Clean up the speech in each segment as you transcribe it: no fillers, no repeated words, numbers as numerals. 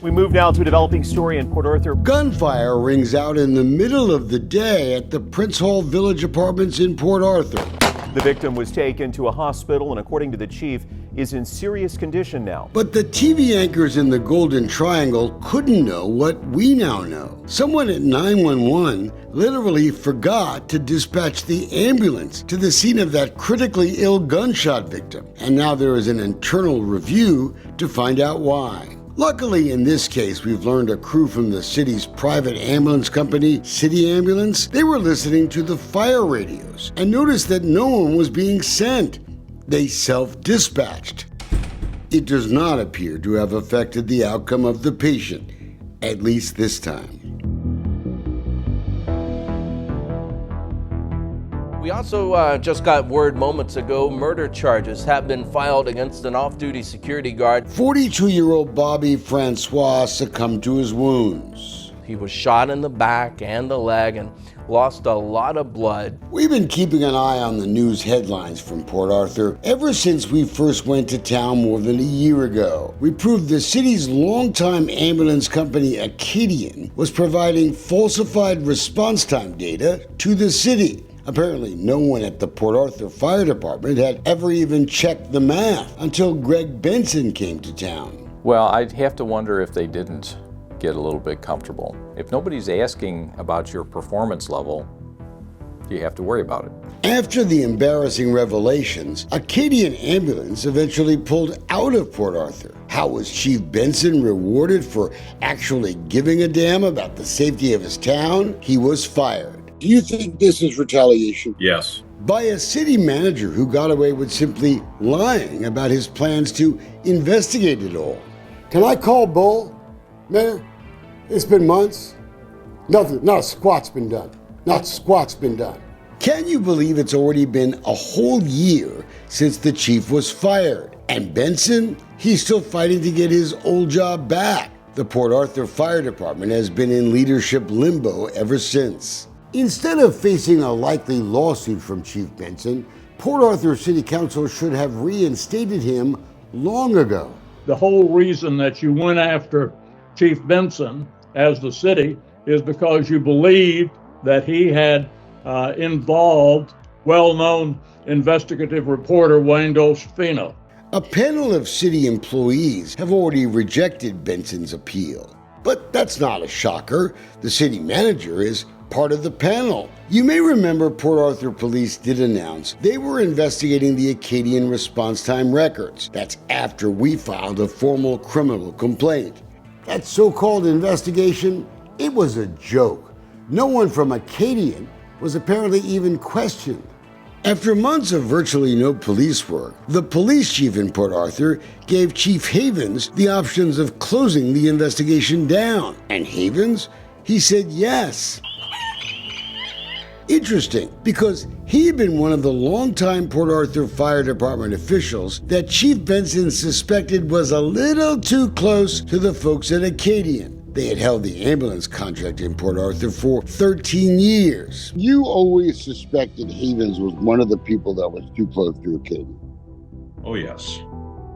We move now to a developing story in Port Arthur. Gunfire rings out in the middle of the day at the Prince Hall Village Apartments in Port Arthur. The victim was taken to a hospital and, according to the chief, is in serious condition now. But the TV anchors in the Golden Triangle couldn't know what we now know. Someone at 911 literally forgot to dispatch the ambulance to the scene of that critically ill gunshot victim. And now there is an internal review to find out why. Luckily, in this case, we've learned a crew from the city's private ambulance company, City Ambulance, they were listening to the fire radios and noticed that no one was being sent. They self-dispatched. It does not appear to have affected the outcome of the patient, at least this time. We also just got word moments ago murder charges have been filed against an off-duty security guard. 42-year-old Bobby Francois succumbed to his wounds. He was shot in the back and the leg and lost a lot of blood. We've been keeping an eye on the news headlines from Port Arthur ever since we first went to town more than a year ago. We proved the city's longtime ambulance company, Acadian, was providing falsified response time data to the city. Apparently, no one at the Port Arthur Fire Department had ever even checked the math until Greg Benson came to town. Well, I'd have to wonder if they didn't get a little bit comfortable. If nobody's asking about your performance level, you have to worry about it. After the embarrassing revelations, Acadian Ambulance eventually pulled out of Port Arthur. How was Chief Benson rewarded for actually giving a damn about the safety of his town? He was fired. Do you think this is retaliation? Yes. By a city manager who got away with simply lying about his plans to investigate it all. Can I call bull, Mayor? It's been months. Nothing, not a squat's been done. Not a squat's been done. Can you believe it's already been a whole year since the chief was fired? And Benson? He's still fighting to get his old job back. The Port Arthur Fire Department has been in leadership limbo ever since. Instead of facing a likely lawsuit from Chief Benson, Port Arthur City Council should have reinstated him long ago. The whole reason that you went after Chief Benson as the city is because you believed that he had involved well-known investigative reporter Wayne Dolcefino. A panel of city employees have already rejected Benson's appeal. But that's not a shocker. The city manager is part of the panel. You may remember Port Arthur Police did announce they were investigating the Acadian response time records. That's after we filed a formal criminal complaint. That so-called investigation, it was a joke. No one from Acadian was apparently even questioned. After months of virtually no police work, the police chief in Port Arthur gave Chief Havens the options of closing the investigation down. And Havens, he said yes. Interesting, because he had been one of the longtime Port Arthur Fire Department officials that Chief Benson suspected was a little too close to the folks at Acadian. They had held the ambulance contract in Port Arthur for 13 years. You always suspected Havens was one of the people that was too close to Acadian. Oh, yes.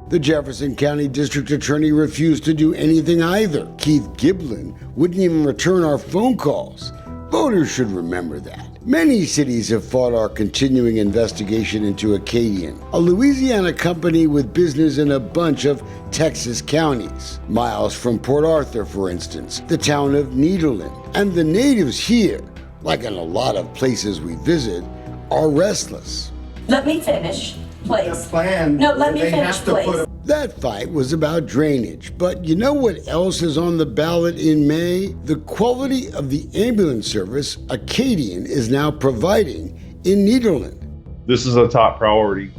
The Jefferson County District Attorney refused to do anything either. Keith Giblin wouldn't even return our phone calls. Voters should remember that. Many cities have fought our continuing investigation into Acadian, a Louisiana company with business in a bunch of Texas counties. Miles from Port Arthur, for instance, the town of Nederland. And the natives here, like in a lot of places we visit, are restless. Let me finish, please. The plan. No, let me finish, please. That fight was about drainage, but you know what else is on the ballot in May? The quality of the ambulance service Acadian is now providing in Nederland. This is a top priority.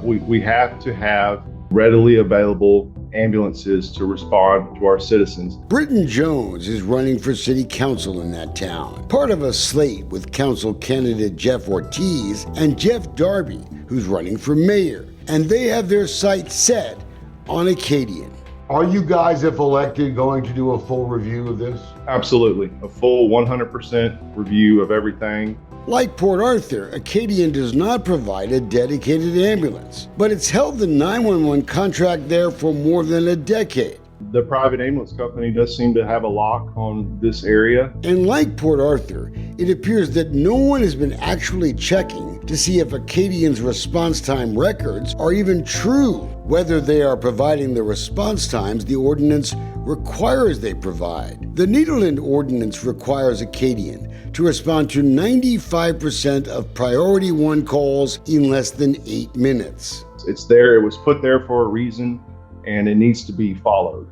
We have to have readily available ambulances to respond to our citizens. Britton Jones is running for city council in that town, part of a slate with council candidate Jeff Ortiz and Jeff Darby, who's running for mayor. And they have their sights set on Acadian. Are you guys, if elected, going to do a full review of this? Absolutely. A full 100% review of everything. Like Port Arthur, Acadian does not provide a dedicated ambulance, but it's held the 911 contract there for more than a decade. The private ambulance company does seem to have a lock on this area. And like Port Arthur, it appears that no one has been actually checking to see if Acadian's response time records are even true, whether they are providing the response times the ordinance requires they provide. The Nederland ordinance requires Acadian to respond to 95% of priority 1 calls in less than 8 minutes. It's there, it was put there for a reason, and it needs to be followed.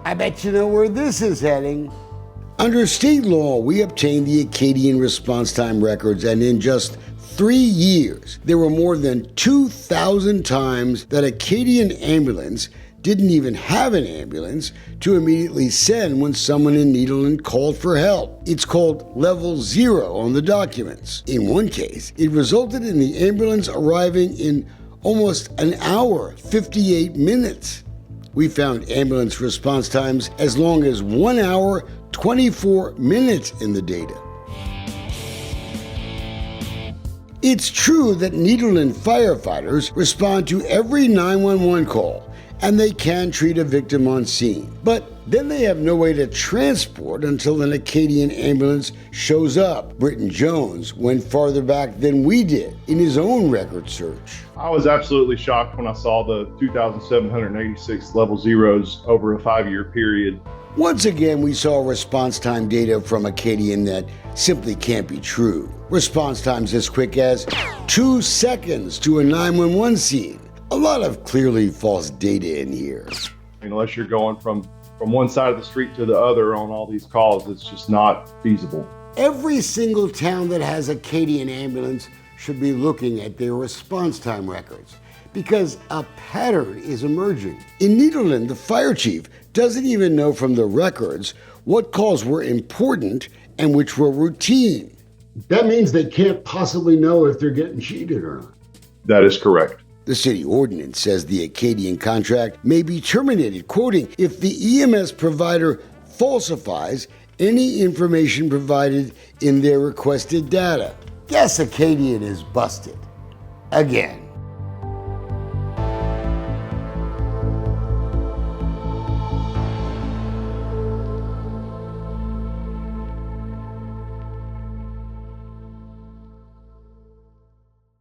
I bet you know where this is heading. Under state law, we obtained the Acadian response time records, and in just 3 years, there were more than 2,000 times that Acadian Ambulance didn't even have an ambulance to immediately send when someone in Nederland called for help. It's called level 0 on the documents. In one case, it resulted in the ambulance arriving in almost an hour, 58 minutes. We found ambulance response times as long as 1 hour, 24 minutes in the data. It's true that Nederland firefighters respond to every 911 call, and they can treat a victim on scene. But then they have no way to transport until an Acadian ambulance shows up. Britton Jones went farther back than we did in his own record search. I was absolutely shocked when I saw the 2,786 level zeros over a 5-year period. Once again, we saw response time data from Acadian that simply can't be true. Response times as quick as 2 seconds to a 911 scene. A lot of clearly false data in here. Unless you're going from one side of the street to the other on all these calls, it's just not feasible. Every single town that has Acadian Ambulance should be looking at their response time records, because a pattern is emerging. In Nederland, the fire chief doesn't even know from the records what calls were important and which were routine. That means they can't possibly know if they're getting cheated or not. That is correct. The city ordinance says the Acadian contract may be terminated, quoting, if the EMS provider falsifies any information provided in their requested data. Guess Acadian is busted. Again.